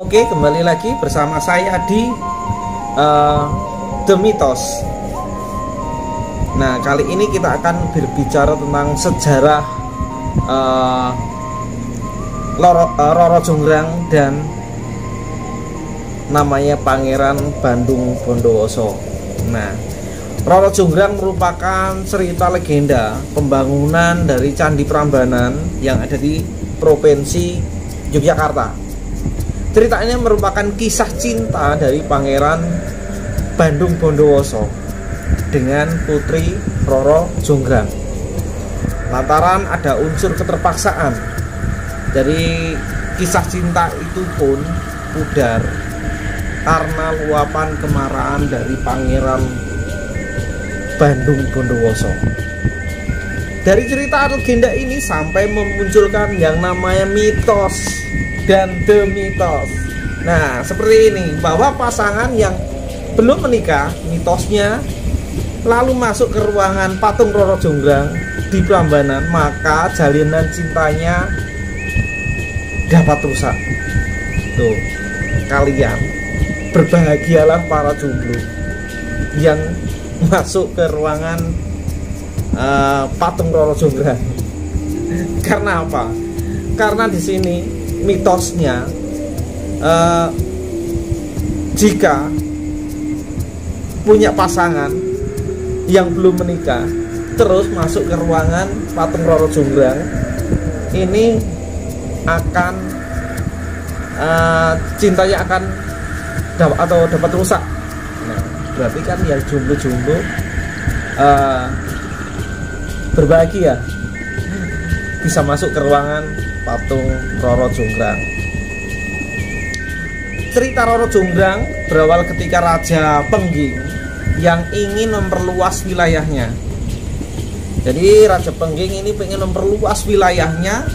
Oke, kembali lagi bersama saya di The Mythos. Nah, kali ini kita akan berbicara tentang sejarah Roro Jonggrang dan namanya Pangeran Bandung Bondowoso. Nah, Roro Jonggrang merupakan cerita legenda pembangunan dari Candi Prambanan yang ada di Provinsi Yogyakarta. Cerita ini merupakan kisah cinta dari Pangeran Bandung Bondowoso dengan putri Roro Jonggrang. Lantaran ada unsur keterpaksaan, jadi kisah cinta itu pun pudar karena luapan kemarahan dari Pangeran Bandung Bondowoso. Dari cerita legenda ini sampai memunculkan yang namanya mitos dan The Mythos. Nah, seperti ini, bahwa pasangan yang belum menikah, mitosnya, lalu masuk ke ruangan patung Roro Jonggrang di Prambanan, maka jalinan cintanya dapat rusak. Tuh, kalian berbahagialah para jomblo yang masuk ke ruangan patung Roro Jonggrang. Karena apa? Karena di sini mitosnya, jika punya pasangan yang belum menikah terus masuk ke ruangan patung Roro Jonggrang, ini akan cintanya akan dapat rusak. Nah, berarti kan yang jomblo-jomblo berbahagia bisa masuk ke ruangan patung Roro Jonggrang. Cerita Roro Jonggrang berawal ketika Raja Pengging yang ingin memperluas wilayahnya. Jadi Raja Pengging ini ingin memperluas wilayahnya.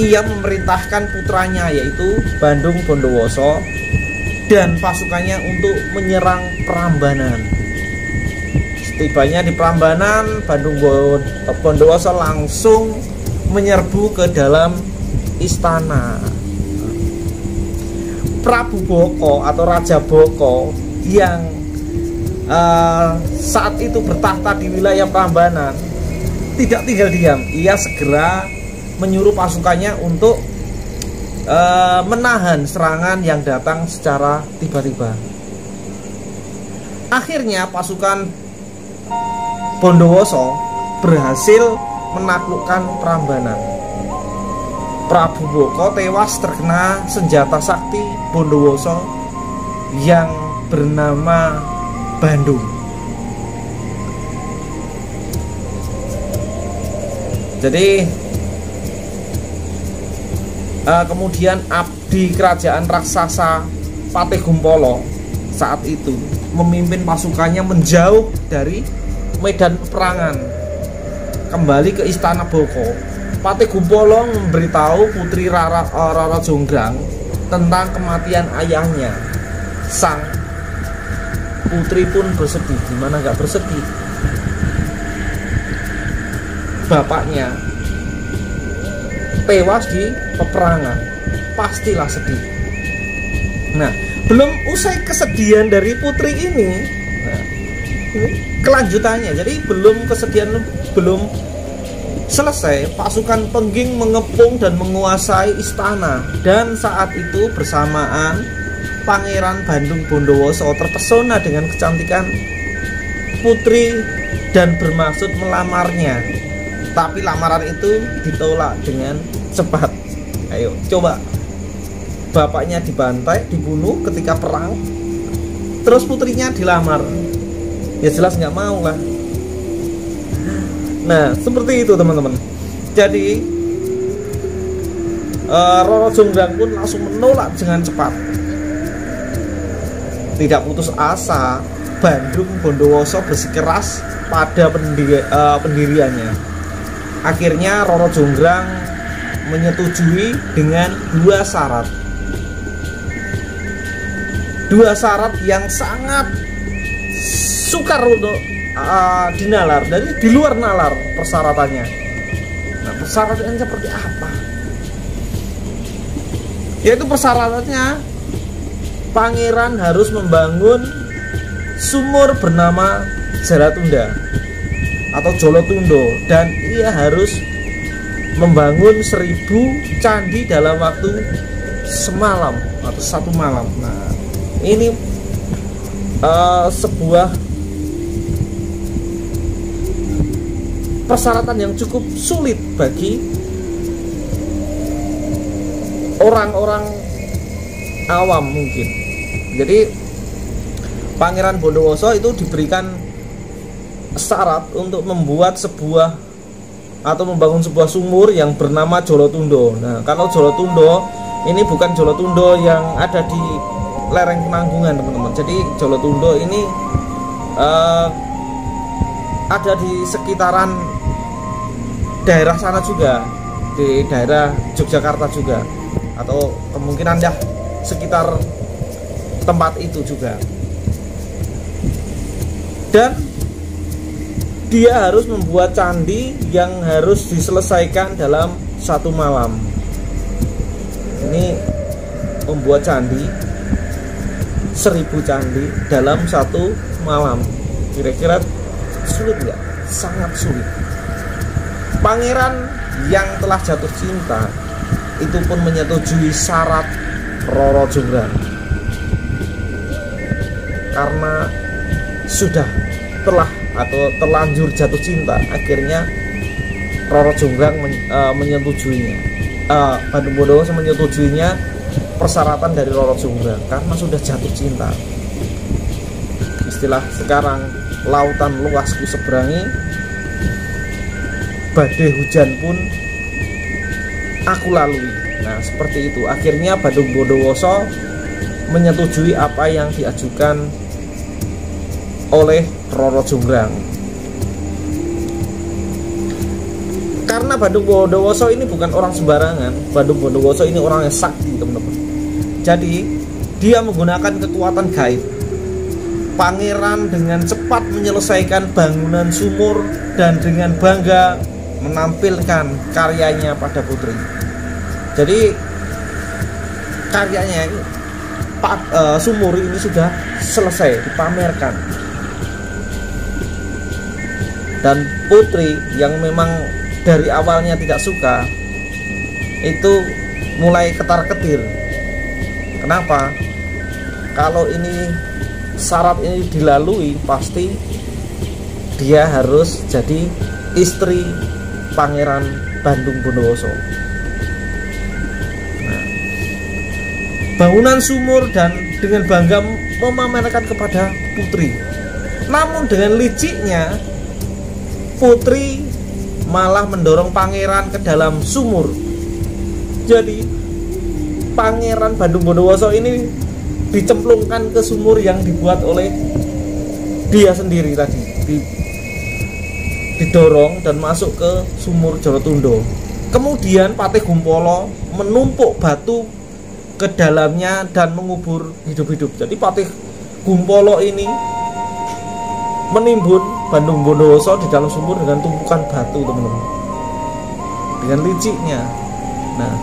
Ia memerintahkan putranya yaitu Bandung Bondowoso dan pasukannya untuk menyerang Prambanan. Setibanya di Prambanan, Bandung Bondowoso langsung menyerbu ke dalam istana. Prabu Boko atau Raja Boko yang saat itu bertahta di wilayah Prambanan tidak tinggal diam. Ia segera menyuruh pasukannya untuk menahan serangan yang datang secara tiba-tiba. Akhirnya pasukan Bondowoso berhasil menaklukkan Prambanan. Prabu Boko tewas terkena senjata sakti Bondowoso yang bernama Bandung. Jadi kemudian abdi kerajaan raksasa Patihgumpolo saat itu memimpin pasukannya menjauh dari medan peperangan, kembali ke istana Boko. Patihgumpolo memberitahu putri Roro Jonggrang tentang kematian ayahnya. Sang putri pun bersedih. Gimana nggak bersedih? Bapaknya tewas di peperangan, pastilah sedih. Nah, belum usai kesedihan dari putri ini, nah, ini kelanjutannya. Jadi belum selesai, pasukan Pengging mengepung dan menguasai istana. Dan saat itu bersamaan Pangeran Bandung Bondowoso terpesona dengan kecantikan putri dan bermaksud melamarnya. Tapi lamaran itu ditolak dengan cepat. Ayo, coba, bapaknya dibantai, dibunuh ketika perang, terus putrinya dilamar. Ya jelas nggak mau lah. Nah, seperti itu teman-teman. Jadi Roro Jonggrang pun langsung menolak dengan cepat. Tidak putus asa, Bandung Bondowoso bersikeras pada pendiriannya. Akhirnya Roro Jonggrang menyetujui dengan dua syarat. Dua syarat yang sangat sukar untuk dinalar, dari di luar nalar persyaratannya. Nah, persyaratannya seperti apa? Yaitu persyaratannya pangeran harus membangun sumur bernama Jalatunda atau Jolotundo, dan ia harus membangun 1000 candi dalam waktu semalam atau 1 malam. Nah, ini sebuah persyaratan yang cukup sulit bagi orang-orang awam mungkin. Jadi Pangeran Bondowoso itu diberikan syarat untuk membuat sebuah atau membangun sebuah sumur yang bernama Jolotundo. Nah, kalau Jolotundo ini bukan Jolotundo yang ada di lereng Penanggungan, teman-teman. Jadi Jolotundo ini ada di sekitaran daerah sana juga, di daerah Yogyakarta juga, atau kemungkinan ya sekitar tempat itu juga. Dan dia harus membuat candi yang harus diselesaikan dalam 1 malam. Ini membuat candi 1000 candi dalam 1 malam. Kira-kira sulit nggak? Sangat sulit. Pangeran yang telah jatuh cinta itu pun menyetujui syarat Roro Jonggrang, karena sudah telah atau terlanjur jatuh cinta. Akhirnya Roro Jonggrang menyetujuinya. Bandung Bondowoso menyetujuinya persyaratan dari Roro Jonggrang karena sudah jatuh cinta. Istilah sekarang, lautan luas ku seberangi, badai hujan pun aku lalui. Nah, seperti itu. Akhirnya Bandung Bondowoso menyetujui apa yang diajukan oleh Roro Jonggrang. Karena Bandung Bondowoso ini bukan orang sembarangan. Bandung Bondowoso ini orang yang sakti, teman-teman. Jadi dia menggunakan kekuatan gaib. Pangeran dengan cepat menyelesaikan bangunan sumur dan dengan bangga menampilkan karyanya pada putri. Jadi karyanya ini, sumur ini sudah selesai dipamerkan, dan putri yang memang dari awalnya tidak suka itu mulai ketar-ketir. Kenapa? Kalau ini syarat ini dilalui, pasti dia harus jadi istri Pangeran Bandung Bondowoso. Nah, bangunan sumur dan dengan bangga memamerkan kepada putri. Namun dengan liciknya putri malah mendorong pangeran ke dalam sumur. Jadi Pangeran Bandung Bondowoso ini dicemplungkan ke sumur yang dibuat oleh dia sendiri tadi, didorong dan masuk ke sumur Jolotundo. Kemudian Patih Gumpolo menumpuk batu ke dalamnya dan mengubur hidup-hidup. Jadi Patih Gumpolo ini menimbun Bandung Bondowoso di dalam sumur dengan tumpukan batu, teman-teman, dengan liciknya. Nah,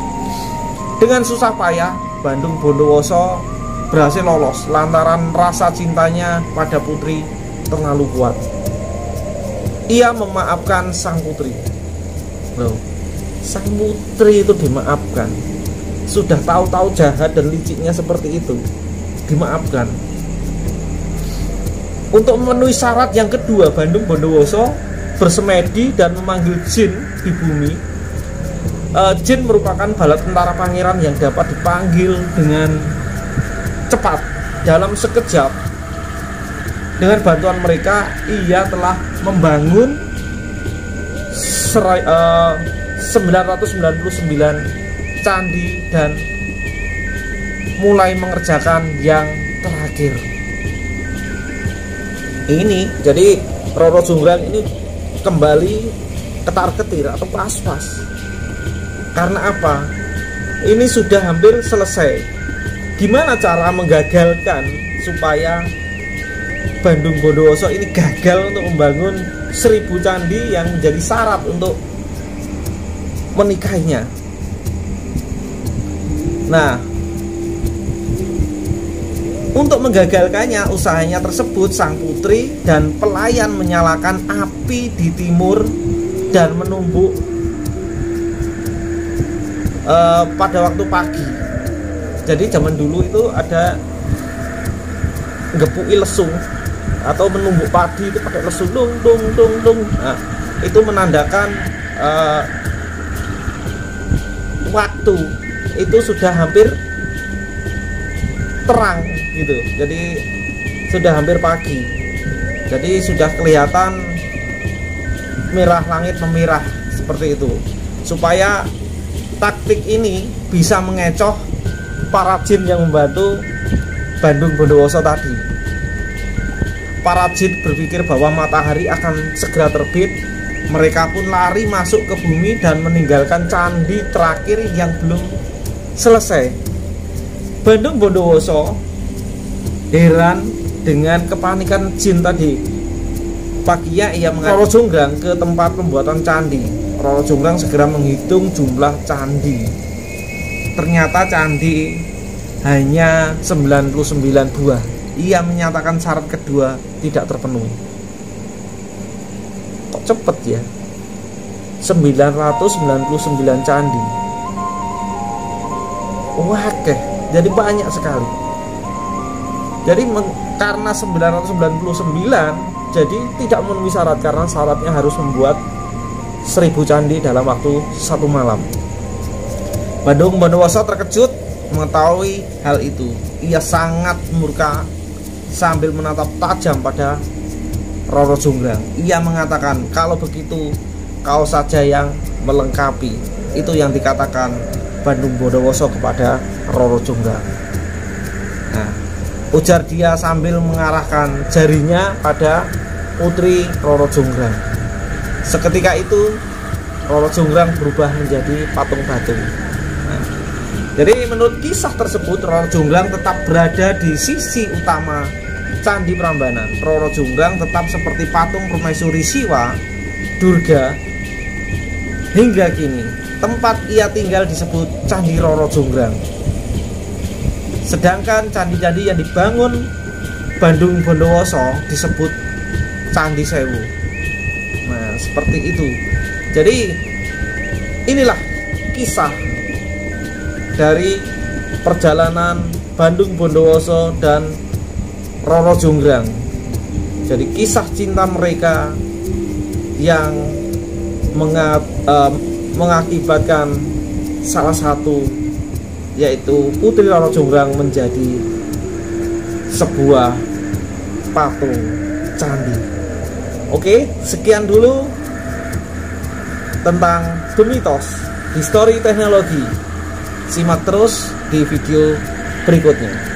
dengan susah payah Bandung Bondowoso berhasil lolos lantaran rasa cintanya pada putri terlalu kuat. Ia memaafkan sang putri. Loh, sang putri itu dimaafkan. Sudah tahu-tahu jahat dan liciknya seperti itu, dimaafkan. Untuk memenuhi syarat yang kedua, Bandung Bondowoso bersemedi dan memanggil jin di bumi. Jin merupakan bala tentara pangeran yang dapat dipanggil dengan cepat dalam sekejap. Dengan bantuan mereka, ia telah membangun 999 candi dan mulai mengerjakan yang terakhir. Ini jadi Roro Jonggrang ini kembali ketar-ketir atau was-was. Karena apa? Ini sudah hampir selesai. Gimana cara menggagalkan supaya Bandung Bondowoso ini gagal untuk membangun 1000 candi yang menjadi syarat untuk menikahinya? Nah, Untuk menggagalkannya usahanya tersebut, sang putri dan pelayan menyalakan api di timur dan menumbuk pada waktu pagi. Jadi zaman dulu itu ada ngepui lesung atau menumbuk padi itu pakai lesung, dung dung dung dung. Nah, itu menandakan waktu itu sudah hampir terang gitu. Jadi sudah hampir pagi. Jadi sudah kelihatan merah, langit memirah seperti itu. Supaya taktik ini bisa mengecoh para jin yang membantu Bandung Bondowoso tadi. Para jin berpikir bahwa matahari akan segera terbit. Mereka pun lari masuk ke bumi dan meninggalkan candi terakhir yang belum selesai. Bandung Bondowoso heran dengan kepanikan jin tadi. Paginya ia mengajak Roro Jonggrang ke tempat pembuatan candi. Roro Jonggrang segera menghitung jumlah candi. Ternyata candi hanya 99 buah. Ia menyatakan syarat kedua tidak terpenuhi. Kok cepet ya? 999 candi. Wah, jadi banyak sekali. Jadi karena 999, jadi tidak memenuhi syarat, karena syaratnya harus membuat 1000 candi dalam waktu 1 malam. Bandung Bondowoso terkejut mengetahui hal itu. Ia sangat murka sambil menatap tajam pada Roro Jonggrang. Ia mengatakan, kalau begitu kau saja yang melengkapi. Itu yang dikatakan Bandung Bondowoso kepada Roro Jonggrang. Nah, ujar dia sambil mengarahkan jarinya pada putri Roro Jonggrang. Seketika itu Roro Jonggrang berubah menjadi patung batu. Nah, jadi menurut kisah tersebut, Roro Jonggrang tetap berada di sisi utama Candi Prambanan. Roro Jonggrang tetap seperti patung permaisuri Siwa, Durga. Hingga kini tempat ia tinggal disebut Candi Roro Jonggrang. Sedangkan candi-candi yang dibangun Bandung Bondowoso disebut Candi Sewu. Nah, seperti itu. Jadi inilah kisah dari perjalanan Bandung Bondowoso dan Roro Jonggrang. Jadi kisah cinta mereka yang mengakibatkan salah satu, yaitu putri Roro Jonggrang menjadi sebuah patung candi. Oke, sekian dulu tentang The Mitos History Teknologi. Simak terus di video berikutnya.